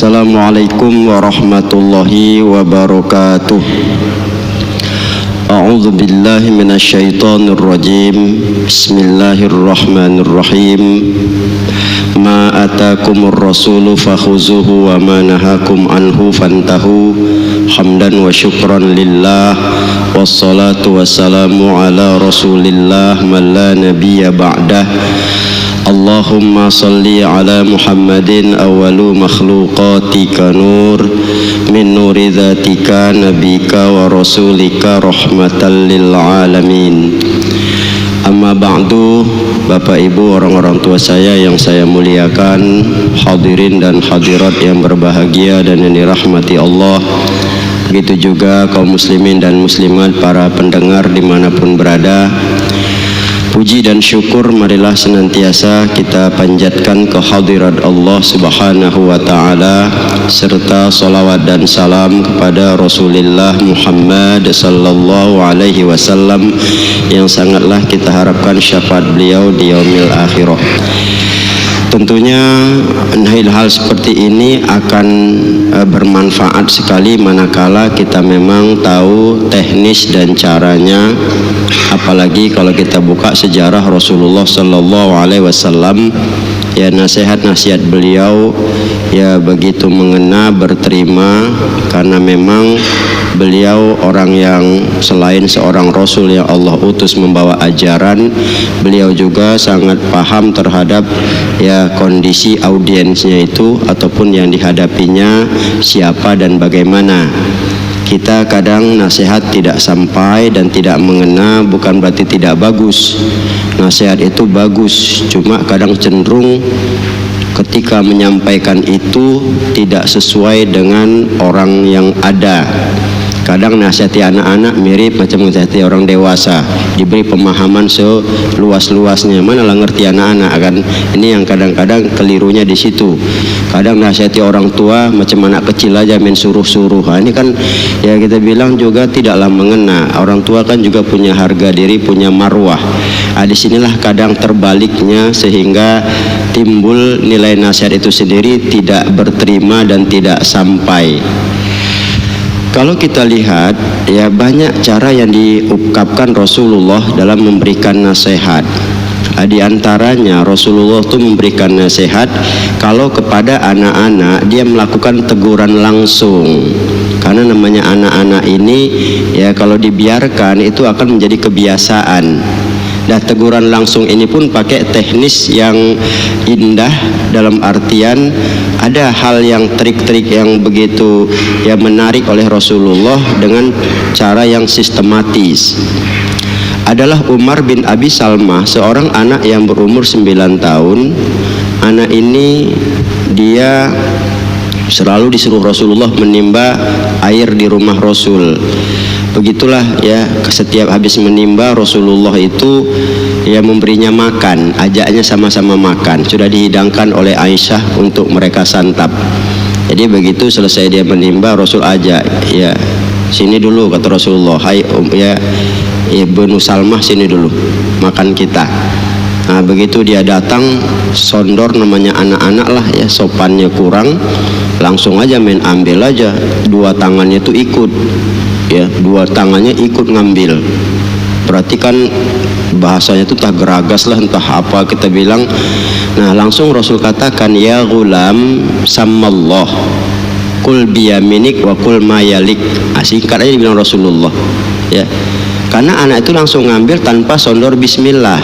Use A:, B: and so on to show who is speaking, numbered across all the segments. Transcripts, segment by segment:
A: Assalamualaikum warahmatullahi wabarakatuh. A'udzu billahi minasyaitonir rajim. Bismillahirrahmanirrahim. Ma atakumur rasulu fakhuzuhu wa ma nahakum anhu fantahu. Hamdan wa syukran lillah. Wassalatu wassalamu ala rasulillah man la nabiyya ba'dah. Allahumma salli ala Muhammadin awalu makhluqatika nur min nuri dhatika nabika wa rasulika rahmatan lil alamin. Amma ba'du, Bapak Ibu, orang-orang tua saya yang saya muliakan, hadirin dan hadirat yang berbahagia dan yang dirahmati Allah, begitu juga kaum muslimin dan muslimat, para pendengar dimanapun berada. Puji dan syukur marilah senantiasa kita panjatkan ke hadirat Allah Subhanahu wa ta'ala, serta salawat dan salam kepada Rasulullah Muhammad sallallahu alaihi wasallam yang sangatlah kita harapkan syafaat beliau di yaumil akhirah. Tentunya hal seperti ini akan bermanfaat sekali manakala kita memang tahu teknis dan caranya, apalagi kalau kita buka sejarah Rasulullah sallallahu alaihi wasallam, ya nasihat-nasihat beliau ya begitu mengena, berterima, karena memang beliau orang yang selain seorang Rasul yang Allah utus membawa ajaran, beliau juga sangat paham terhadap ya kondisi audiensnya itu ataupun yang dihadapinya siapa dan bagaimana. Kita kadang nasihat tidak sampai dan tidak mengena bukan berarti tidak bagus. Nasihat itu bagus, cuma kadang cenderung ketika menyampaikan itu tidak sesuai dengan orang yang ada. Kadang nasihati anak-anak mirip macam nasihati orang dewasa, diberi pemahaman seluas-luasnya, mana lah ngerti anak-anak kan. Ini yang kadang-kadang kelirunya di situ. Kadang nasihati orang tua macam anak kecil aja main suruh-suruh. Ini kan ya kita bilang juga tidaklah mengena. Orang tua kan juga punya harga diri, punya marwah. Disinilah kadang terbaliknya sehingga timbul nilai nasihat itu sendiri tidak berterima dan tidak sampai. Kalau kita lihat ya banyak cara yang diungkapkan Rasulullah dalam memberikan nasihat. Di antaranya Rasulullah itu memberikan nasihat kalau kepada anak-anak dia melakukan teguran langsung. Karena namanya anak-anak ini ya kalau dibiarkan itu akan menjadi kebiasaan. Dan teguran langsung ini pun pakai teknis yang indah, dalam artian ada hal yang trik-trik yang begitu ya menarik oleh Rasulullah dengan cara yang sistematis. Adalah Umar bin Abi Salmah, seorang anak yang berumur 9 tahun. Anak ini dia selalu disuruh Rasulullah menimba air di rumah Rasul. Begitulah ya, setiap habis menimba Rasulullah itu ya memberinya makan, ajaknya sama-sama makan. Sudah dihidangkan oleh Aisyah untuk mereka santap. Jadi begitu selesai dia menimba, Rasul ajak, ya sini dulu kata Rasulullah, hai ya Ibnu Salmah sini dulu makan kita. Nah begitu dia datang, sondor namanya anak-anak lah ya, sopannya kurang, langsung aja main ambil aja, dua tangannya itu ikut ya, dua tangannya ikut ngambil. Berarti kan bahasanya itu entah geragas lah, entah apa kita bilang. Nah langsung Rasul katakan, ya gulam sammallah kul biyaminik wa kul mayalik. Singkat aja dibilang Rasulullah ya, karena anak itu langsung ngambil tanpa sondor bismillah.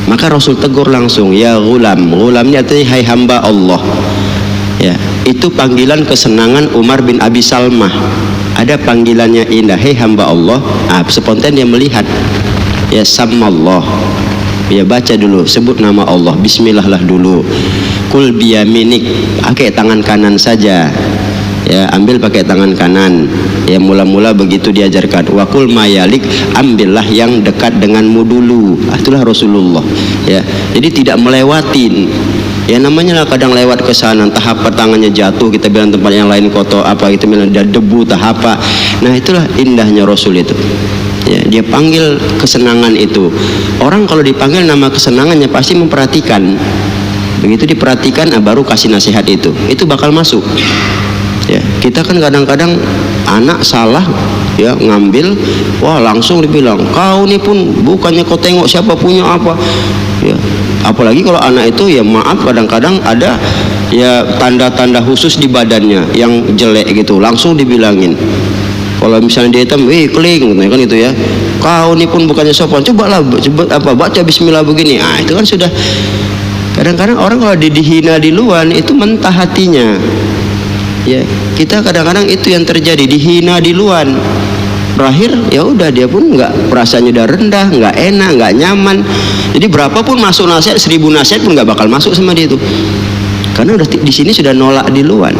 A: Maka Rasul tegur langsung, ya gulam. Gulamnya artinya hai hamba Allah ya. Itu panggilan kesenangan Umar bin Abi Salmah. Ada panggilannya indah, hei hamba Allah. Spontan dia melihat ya sammallah, ya baca dulu, sebut nama Allah, bismillah lah dulu. Kul biyaminik, pakai tangan kanan saja ya, ambil pakai tangan kanan ya, mula-mula begitu diajarkan. Wakul mayalik, ambillah yang dekat denganmu dulu. Itulah Rasulullah ya. Jadi tidak melewatin. Ya namanya lah kadang lewat ke sana, entah apa tangannya jatuh, kita bilang tempat yang lain kotor apa, kita bilang ada debu, entah apa. Nah itulah indahnya Rasul itu. Ya, dia panggil kesenangan itu. Orang kalau dipanggil nama kesenangannya pasti memperhatikan. Begitu diperhatikan, baru kasih nasihat itu bakal masuk. Ya, kita kan kadang-kadang anak salah ya ngambil, wah langsung dibilang, kau ini pun bukannya kau tengok siapa punya apa. Ya, apalagi kalau anak itu ya maaf kadang-kadang ada ya tanda-tanda khusus di badannya yang jelek gitu, langsung dibilangin. Kalau misalnya dia hitam, keling kan itu ya. Kau ini pun bukannya sopan, cobalah baca bismillah begini. Itu kan sudah. Kadang-kadang orang kalau dihina di luar itu mentah hatinya. Ya, kita kadang-kadang itu yang terjadi, dihina di luar. Berakhir ya udah dia pun nggak, perasaannya udah rendah, nggak enak, nggak nyaman. Jadi berapapun masuk nasihat, 1000 nasihat pun nggak bakal masuk sama dia itu. Karena udah di sini sudah nolak di luar.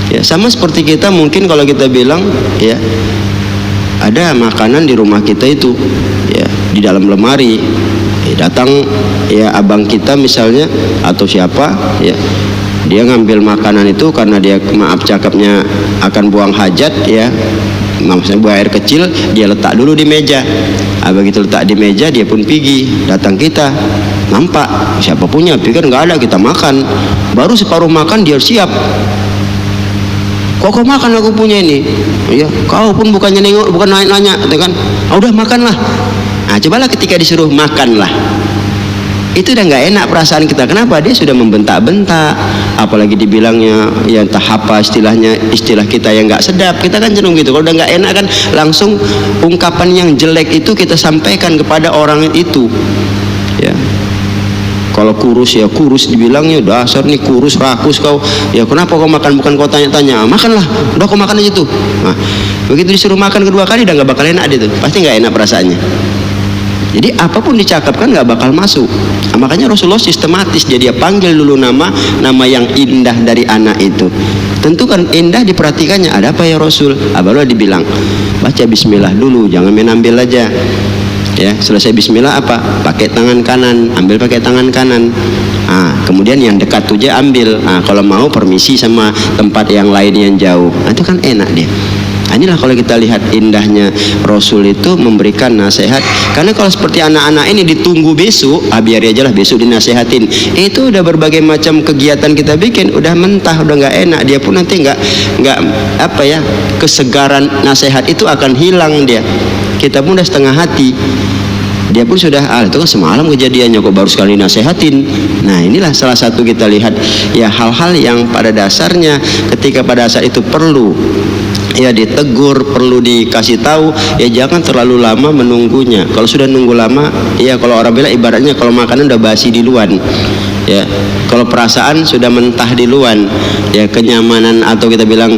A: Ya, sama seperti kita mungkin kalau kita bilang ya ada makanan di rumah kita itu ya di dalam lemari, datang ya abang kita misalnya atau siapa ya, dia ngambil makanan itu karena dia maaf cakapnya akan buang hajat ya, maksudnya buang air kecil, dia letak dulu di meja. Begitu letak di meja dia pun pergi, datang kita nampak siapa punya, pikir nggak ada, kita makan, baru separuh makan dia siap. Kok kau makan aku punya ini? Ya, kau pun bukannya nengok, bukan nanya, kan? Udah makanlah. Cobalah ketika disuruh makanlah, itu udah nggak enak perasaan kita. Kenapa? Dia sudah membentak-bentak, apalagi dibilangnya ya entah apa istilahnya, istilah kita yang nggak sedap. Kita kan cenderung gitu. Kalau udah nggak enak kan langsung ungkapan yang jelek itu kita sampaikan kepada orang itu. Ya. Kalau kurus ya kurus, dibilangnya dasar nih kurus rakus kau. Ya kenapa kau makan, bukan kau tanya-tanya. Makanlah, udah kau makan aja tuh. Nah, begitu disuruh makan kedua kali udah nggak bakal enak dia tuh. Pasti nggak enak perasaannya. Jadi apapun dicakapkan nggak bakal masuk. Makanya Rasulullah sistematis, jadi dia panggil dulu nama yang indah dari anak itu. Tentu kan indah diperhatikannya, ada apa ya Rasul? Baru dibilang baca bismillah dulu, jangan main ambil aja. Ya, selesai bismillah pakai tangan kanan, ambil pakai tangan kanan. Kemudian yang dekat tuh aja ambil. Kalau mau permisi sama tempat yang lain yang jauh. Itu kan enak dia. Inilah kalau kita lihat indahnya Rasul itu memberikan nasihat. Karena kalau seperti anak-anak ini ditunggu besok, biar aja lah besok dinasehatin. Itu udah berbagai macam kegiatan kita bikin, udah mentah, udah nggak enak. Dia pun nanti nggak kesegaran nasihat itu akan hilang dia. Kita pun udah setengah hati. Dia pun sudah itu kan semalam kejadiannya kok baru sekali nasehatin. Nah inilah salah satu kita lihat ya hal-hal yang pada dasarnya ketika pada saat itu perlu ya ditegur, perlu dikasih tahu, ya jangan terlalu lama menunggunya. Kalau sudah nunggu lama, ya kalau orang bilang ibaratnya kalau makanan udah basi di luar, ya kalau perasaan sudah mentah di luar, ya kenyamanan atau kita bilang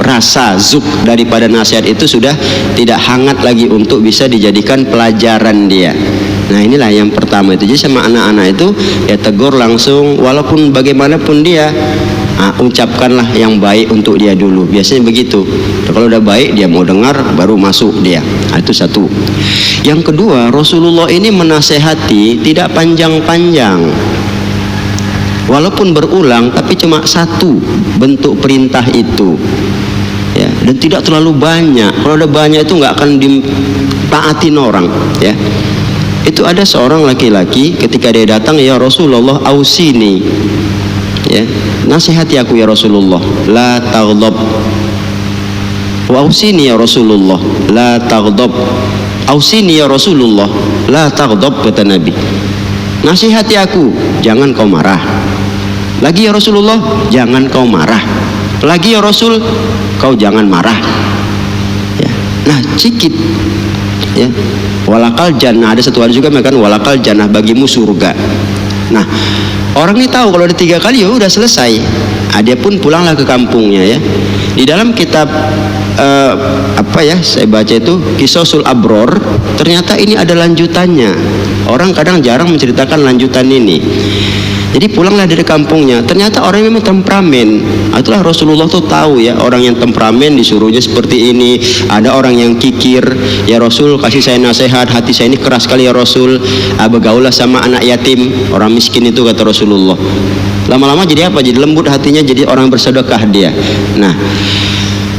A: rasa zuk daripada nasihat itu sudah tidak hangat lagi untuk bisa dijadikan pelajaran dia. Nah inilah yang pertama itu. Jadi sama anak-anak itu ya tegur langsung, walaupun bagaimanapun dia. Ucapkanlah yang baik untuk dia dulu. Biasanya begitu. Kalau udah baik dia mau dengar baru masuk dia. Itu satu. Yang kedua, Rasulullah ini menasehati tidak panjang-panjang. Walaupun berulang tapi cuma satu bentuk perintah itu. Ya, dan tidak terlalu banyak. Kalau udah banyak itu nggak akan ditaatin orang, ya. Itu ada seorang laki-laki ketika dia datang, ya Rasulullah ausini. Ya, nasihati aku ya Rasulullah, la taghdab. Wa ausini ya Rasulullah, la taghdab. Ausini ya Rasulullah, la taghdab, kata Nabi. Nasihati aku, jangan kau marah. Lagi ya Rasulullah, jangan kau marah. Lagi ya Rasul, kau jangan marah. Ya. Nah, cikit. Ya. Walakal jannah, ada satu hadis juga mengatakan walakal jannah, bagimu surga. Nah, orang ini tahu kalau ada 3 kali ya udah selesai. Dia pun pulanglah ke kampungnya ya. Di dalam kitab saya baca itu Qisasul Abror, ternyata ini ada lanjutannya. Orang kadang jarang menceritakan lanjutan ini. Jadi pulanglah dari kampungnya, ternyata orang yang memang temperamen. Itulah Rasulullah tuh tahu ya, orang yang temperamen disuruhnya seperti ini. Ada orang yang kikir, ya Rasul kasih saya nasihat, hati saya ini keras sekali ya Rasul. Bergaulah sama anak yatim, orang miskin itu, kata Rasulullah. Lama-lama jadi apa? Jadi lembut hatinya, jadi orang bersedekah dia. Nah,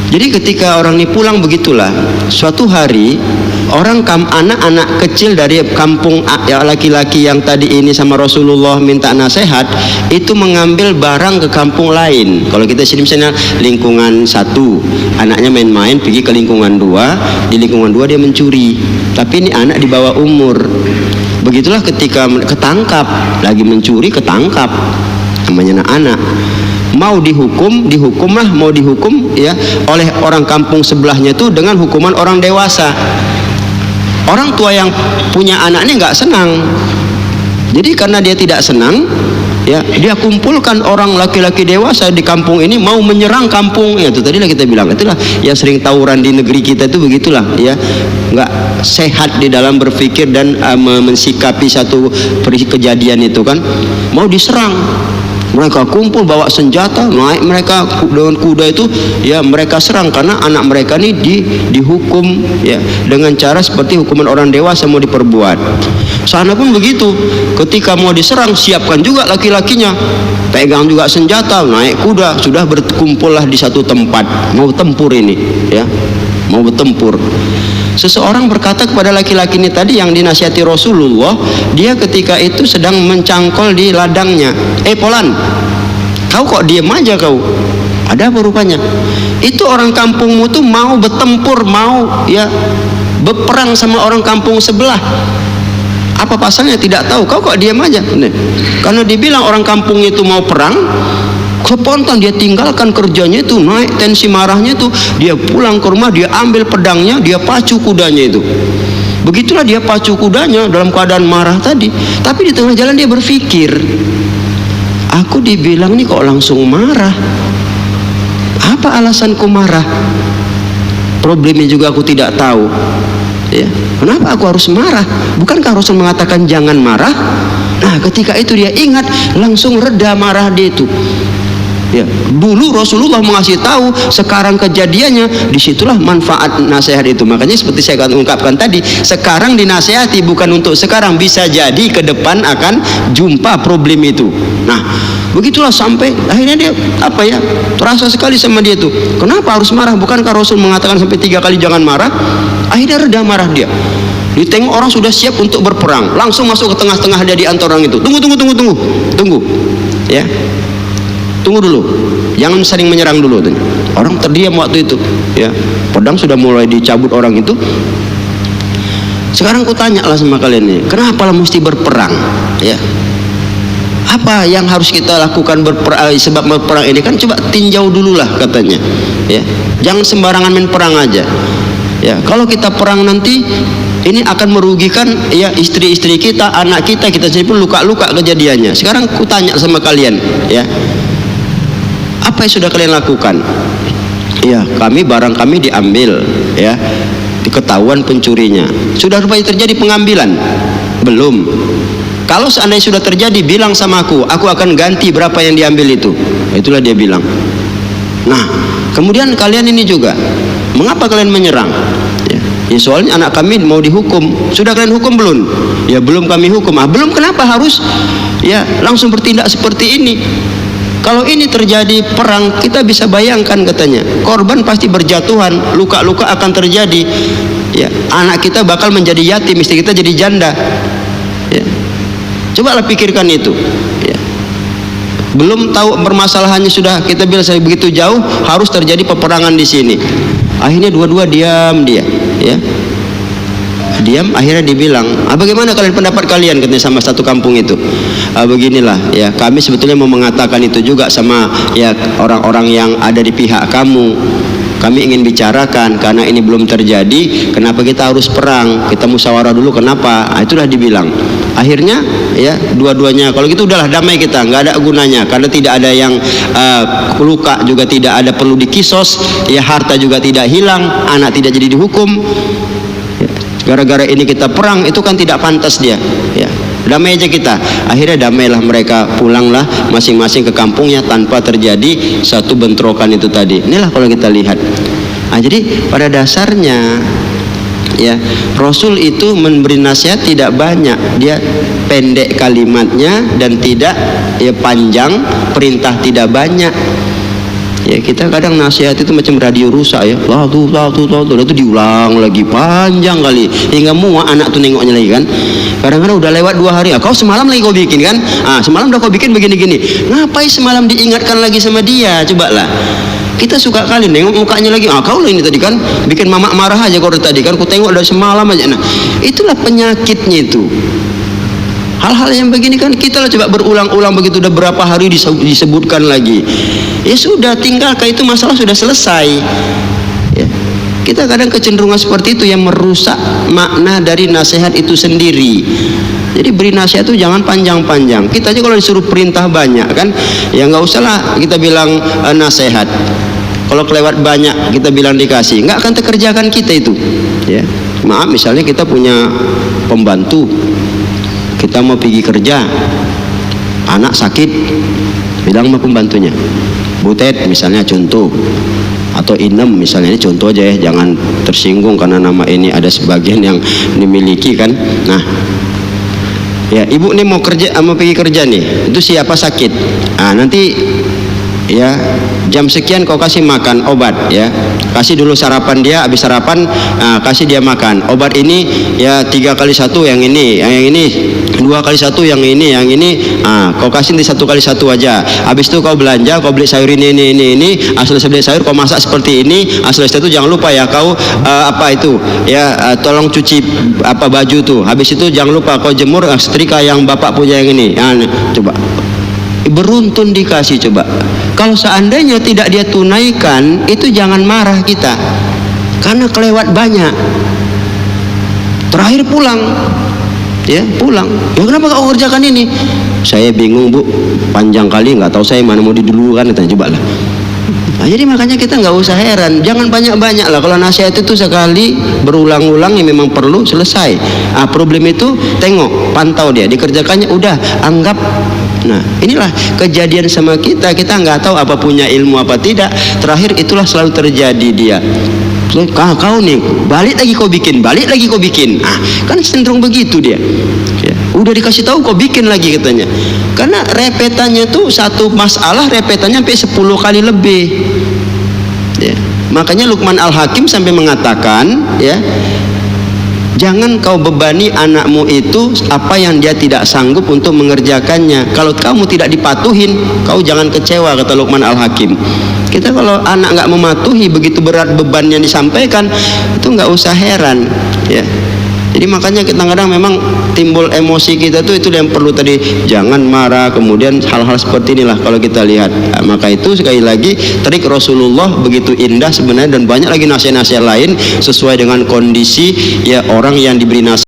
A: Jadi ketika orang ini pulang begitulah, suatu hari anak-anak kecil dari kampung ya, laki-laki yang tadi ini sama Rasulullah minta nasihat, itu mengambil barang ke kampung lain. Kalau kita sini misalnya lingkungan 1, anaknya main-main pergi ke lingkungan 2, di lingkungan 2 dia mencuri, tapi ini anak di bawah umur. Begitulah ketika ketangkap lagi mencuri, ketangkap, namanya anak. Mau dihukumlah, mau dihukum ya oleh orang kampung sebelahnya itu dengan hukuman orang dewasa. Orang tua yang punya anak ini nggak senang. Jadi karena dia tidak senang, ya dia kumpulkan orang laki-laki dewasa di kampung ini mau menyerang kampung. Ya itu tadilah kita bilang, itulah yang sering tawuran di negeri kita itu begitulah, ya nggak sehat di dalam berpikir dan mensikapi satu kejadian itu kan. Mau diserang, mereka kumpul bawa senjata, naik mereka dengan kuda itu, ya mereka serang karena anak mereka ini dihukum ya dengan cara seperti hukuman orang dewasa mau diperbuat. Sana pun begitu, ketika mau diserang siapkan juga laki-lakinya, pegang juga senjata, naik kuda, sudah berkumpullah di satu tempat mau tempur ini, ya mau bertempur. Seseorang berkata kepada laki-laki ini tadi yang dinasihati Rasulullah, dia ketika itu sedang mencangkol di ladangnya. Polan, kau kok diem aja kau? Ada apa rupanya? Itu orang kampungmu tuh mau bertempur, mau ya berperang sama orang kampung sebelah. Apa pasalnya tidak tahu, kau kok diam aja? Nih, karena dibilang orang kampung itu mau perang, spontan dia tinggalkan kerjanya itu, naik tensi marahnya itu, dia pulang ke rumah, dia ambil pedangnya, dia pacu kudanya itu. Begitulah dia pacu kudanya dalam keadaan marah tadi. Tapi di tengah jalan dia berpikir, aku dibilang nih kok langsung marah. Apa alasanku marah? Problemnya juga aku tidak tahu. Ya, kenapa aku harus marah? Bukankah Rasul mengatakan jangan marah? Nah, ketika itu dia ingat, langsung reda marah dia itu. Ya, dulu Rasulullah mengasih tahu, sekarang kejadiannya, disitulah manfaat nasihat itu. Makanya seperti saya akan ungkapkan tadi, sekarang dinasihati bukan untuk sekarang, bisa jadi ke depan akan jumpa problem itu. Nah, begitulah sampai akhirnya dia terasa sekali sama dia itu. Kenapa harus marah? Bukankah Rasul mengatakan sampai 3 kali jangan marah? Akhirnya reda marah dia. Ditengok orang sudah siap untuk berperang, langsung masuk ke tengah-tengah dia di antara orang itu. Tunggu, ya. Tunggu dulu, jangan sering menyerang dulu. Orang terdiam waktu itu, ya. Pedang sudah mulai dicabut orang itu. Sekarang ku tanya lah sama kalian ini, kenapa lah mesti berperang? Ya, apa yang harus kita lakukan sebab berperang ini? Kan coba tinjau dulu lah katanya. Ya, jangan sembarangan main perang aja. Ya, kalau kita perang nanti ini akan merugikan ya istri-istri kita, anak kita sendiri pun luka-luka kejadiannya. Sekarang ku tanya sama kalian, ya. Apa yang sudah kalian lakukan? Ya, barang kami diambil, ya, diketahuan pencurinya. Sudah rupanya terjadi pengambilan? Belum. Kalau seandainya sudah terjadi, bilang sama aku akan ganti berapa yang diambil itu. Itulah dia bilang. Nah, kemudian kalian ini juga, mengapa kalian menyerang? Ya soalnya anak kami mau dihukum. Sudah kalian hukum belum? Ya belum kami hukum. Belum, kenapa harus ya langsung bertindak seperti ini? Kalau ini terjadi perang, kita bisa bayangkan katanya, korban pasti berjatuhan, luka-luka akan terjadi. Ya, anak kita bakal menjadi yatim, istri kita jadi janda. Ya. Cobalah pikirkan itu. Ya. Belum tahu permasalahannya sudah kita bilang saya begitu jauh, harus terjadi peperangan di sini. Akhirnya dua-dua diam dia, ya. Diam, akhirnya dibilang, bagaimana kalian pendapat kalian katanya sama satu kampung itu? Beginilah, ya kami sebetulnya mau mengatakan itu juga sama ya orang-orang yang ada di pihak kamu. Kami ingin bicarakan karena ini belum terjadi, kenapa kita harus perang? Kita musyawarah dulu kenapa? Itulah dibilang. Akhirnya ya dua-duanya kalau gitu udahlah damai kita, nggak ada gunanya karena tidak ada yang luka juga tidak ada perlu dikisos, ya harta juga tidak hilang, anak tidak jadi dihukum. Gara-gara ini kita perang, itu kan tidak pantas dia, ya. Damai aja kita. Akhirnya damailah mereka, pulanglah masing-masing ke kampungnya tanpa terjadi satu bentrokan itu tadi. Inilah kalau kita lihat. Jadi pada dasarnya ya Rasul itu memberi nasihat tidak banyak, dia pendek kalimatnya dan tidak ya panjang, perintah tidak banyak. Ya, kita kadang nasihat itu macam radio rusak ya. Itu diulang lagi panjang kali hingga muak anak tuh nengoknya lagi kan. Kadang-kadang udah lewat 2 hari, kau semalam lagi kau bikin kan? Semalam udah kau bikin begini-gini. Ngapain semalam diingatkan lagi sama dia? Coba lah. Kita suka kali nengok mukanya lagi. Kau lah ini tadi kan bikin mama marah aja kau dari tadi kan. Ku tengok dari semalam aja. Nah, itulah penyakitnya itu. Hal-hal yang begini kan kita lah coba berulang-ulang begitu udah berapa hari disebutkan lagi. Ya sudah, tinggalkan, itu masalah sudah selesai. Ya. Kita kadang kecenderungan seperti itu yang merusak makna dari nasihat itu sendiri. Jadi beri nasihat itu jangan panjang-panjang. Kita aja kalau disuruh perintah banyak kan, ya nggak usah lah kita bilang nasihat. Kalau kelewat banyak kita bilang dikasih, nggak akan terkerjakan kita itu. Ya. Maaf, misalnya kita punya pembantu, kita mau pergi kerja, anak sakit, bilang sama pembantunya, Butet misalnya contoh, atau Inem misalnya, ini contoh aja ya, jangan tersinggung karena nama ini ada sebagian yang dimiliki kan. Nah, ya ibu nih mau pergi kerja nih, itu siapa sakit, nanti ya jam sekian kau kasih makan obat ya, kasih dulu sarapan dia, habis sarapan kasih dia makan obat ini ya, 3 kali 1 yang ini 2 kali 1 yang ini kau kasih nanti 1 kali 1 aja. Habis itu kau belanja, kau beli sayur ini asal beli sayur kau masak seperti ini, asal itu jangan lupa ya kau tolong cuci baju tuh, habis itu jangan lupa kau jemur setrika yang bapak punya yang ini. Coba beruntun dikasih. Coba kalau seandainya tidak dia tunaikan, itu jangan marah kita karena kelewat banyak. Terakhir pulang, ya kenapa kau kerjakan ini? Saya bingung bu, panjang kali, nggak tahu saya mana mau didulukan. Coba lah. Jadi makanya kita nggak usah heran, jangan banyak-banyak lah. Kalau nasihat itu sekali berulang-ulang yang memang perlu selesai. Problem itu tengok, pantau dia, dikerjakannya udah, anggap. Nah, inilah kejadian sama kita nggak tahu apa punya ilmu apa tidak. Terakhir itulah selalu terjadi dia. Kau nih balik lagi kau bikin, kan cenderung begitu dia. Ya, udah dikasih tahu kau bikin lagi katanya. Karena repetannya tuh satu masalah repetannya sampai 10 kali lebih. Ya, makanya Luqman Al-Hakim sampai mengatakan ya, jangan kau bebani anakmu itu apa yang dia tidak sanggup untuk mengerjakannya. Kalau kamu tidak dipatuhin, kau jangan kecewa, kata Luqman Al-Hakim. Kita kalau anak nggak mematuhi, begitu berat beban yang disampaikan, itu nggak usah heran ya. Jadi makanya kadang-kadang memang timbul emosi kita tuh, itu yang perlu tadi, jangan marah. Kemudian hal-hal seperti inilah kalau kita lihat. Maka itu sekali lagi trik Rasulullah begitu indah sebenarnya, dan banyak lagi nasihat-nasihat lain sesuai dengan kondisi ya orang yang diberi nasihat.